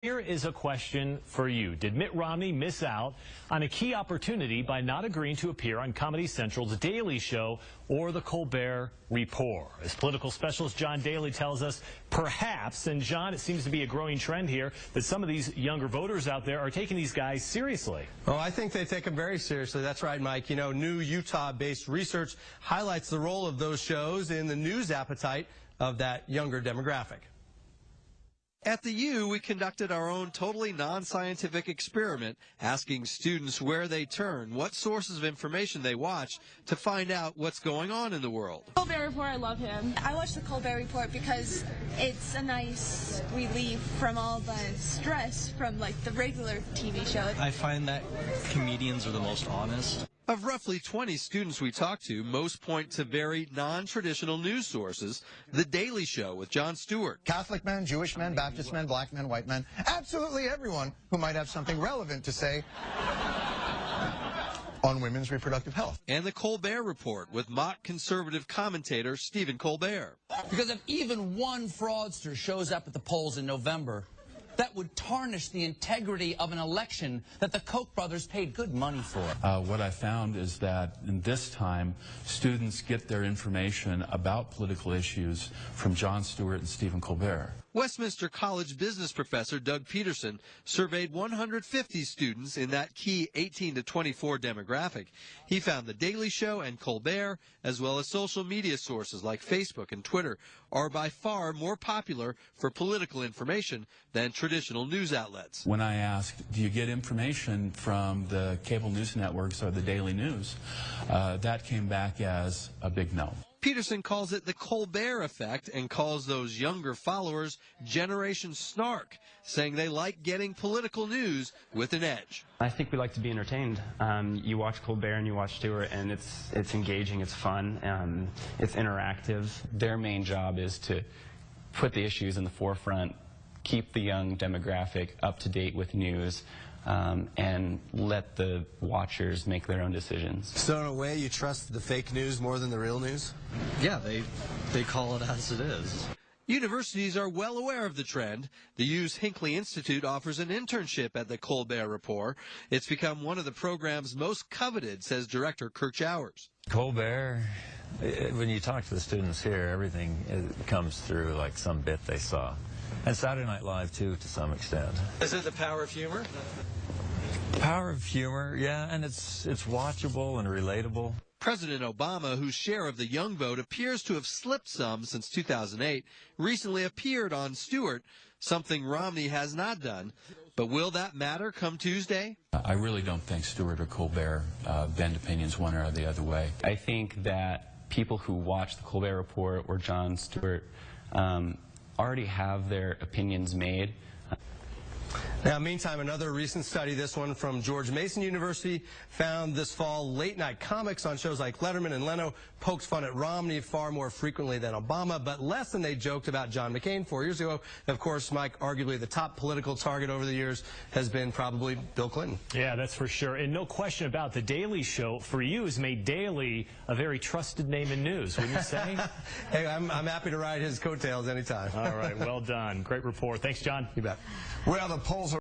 Here is a question for you. Did Mitt Romney miss out on a key opportunity by not agreeing to appear on Comedy Central's Daily Show or the Colbert Report? As political specialist John Daly tells us, perhaps, and John, it seems to be a growing trend here, that some of these younger voters out there are taking these guys seriously. Oh, I think they take them very seriously. That's right, Mike. You know, new Utah-based research highlights the role of those shows in the news appetite of that younger demographic. At the U, we conducted our own totally non-scientific experiment, asking students where they turn, what sources of information they watch, to find out what's going on in the world. Colbert Report, I love him. I watch the Colbert Report because it's a nice relief from all the stress from like the regular TV show. I find that comedians are the most honest. Of roughly 20 students we talked to, most point to very non-traditional news sources. The Daily Show with Jon Stewart. Catholic men, Jewish men, Baptist men, black men, white men, absolutely everyone who might have something relevant to say on women's reproductive health. And the Colbert Report with mock conservative commentator Stephen Colbert. Because if even one fraudster shows up at the polls in November, that would tarnish the integrity of an election that the Koch brothers paid good money for. What I found is that in this time, students get their information about political issues from Jon Stewart and Stephen Colbert. Westminster College business professor Doug Peterson surveyed 150 students in that key 18 to 24 demographic. He found The Daily Show and Colbert, as well as social media sources like Facebook and Twitter, are by far more popular for political information than traditional news outlets. When I asked, do you get information from the cable news networks or the daily news, that came back as a big no. Peterson calls it the Colbert effect and calls those younger followers Generation Snark, saying they like getting political news with an edge. I think we like to be entertained. You watch Colbert and you watch Stewart, and it's engaging, it's fun, it's interactive. Their main job is to put the issues in the forefront, keep the young demographic up to date with news, and let the watchers make their own decisions. So in a way, you trust the fake news more than the real news? Yeah, they call it as it is. Universities are well aware of the trend. The U's Hinckley Institute offers an internship at the Colbert Report. It's become one of the program's most coveted, says director Kirk Jowers. Colbert, when you talk to the students here, everything comes through like some bit they saw. And Saturday Night Live, too, to some extent. Is it the power of humor? Power of humor, yeah, and it's watchable and relatable. President Obama, whose share of the young vote appears to have slipped some since 2008, recently appeared on Stewart, something Romney has not done. But will that matter come Tuesday? I really don't think Stewart or Colbert bend opinions one or the other way. I think that people who watch the Colbert Report or Jon Stewart already have their opinions made. Now, meantime, another recent study, this one from George Mason University, found this fall late-night comics on shows like Letterman and Leno poked fun at Romney far more frequently than Obama, but less than they joked about John McCain 4 years ago. Of course, Mike, arguably the top political target over the years has been probably Bill Clinton. Yeah, that's for sure. And no question about The Daily Show, for you, has made Daly a very trusted name in news, wouldn't you say? Hey, I'm happy to ride his coattails anytime. All right, well done. Great report. Thanks, John. You bet. Well, the polls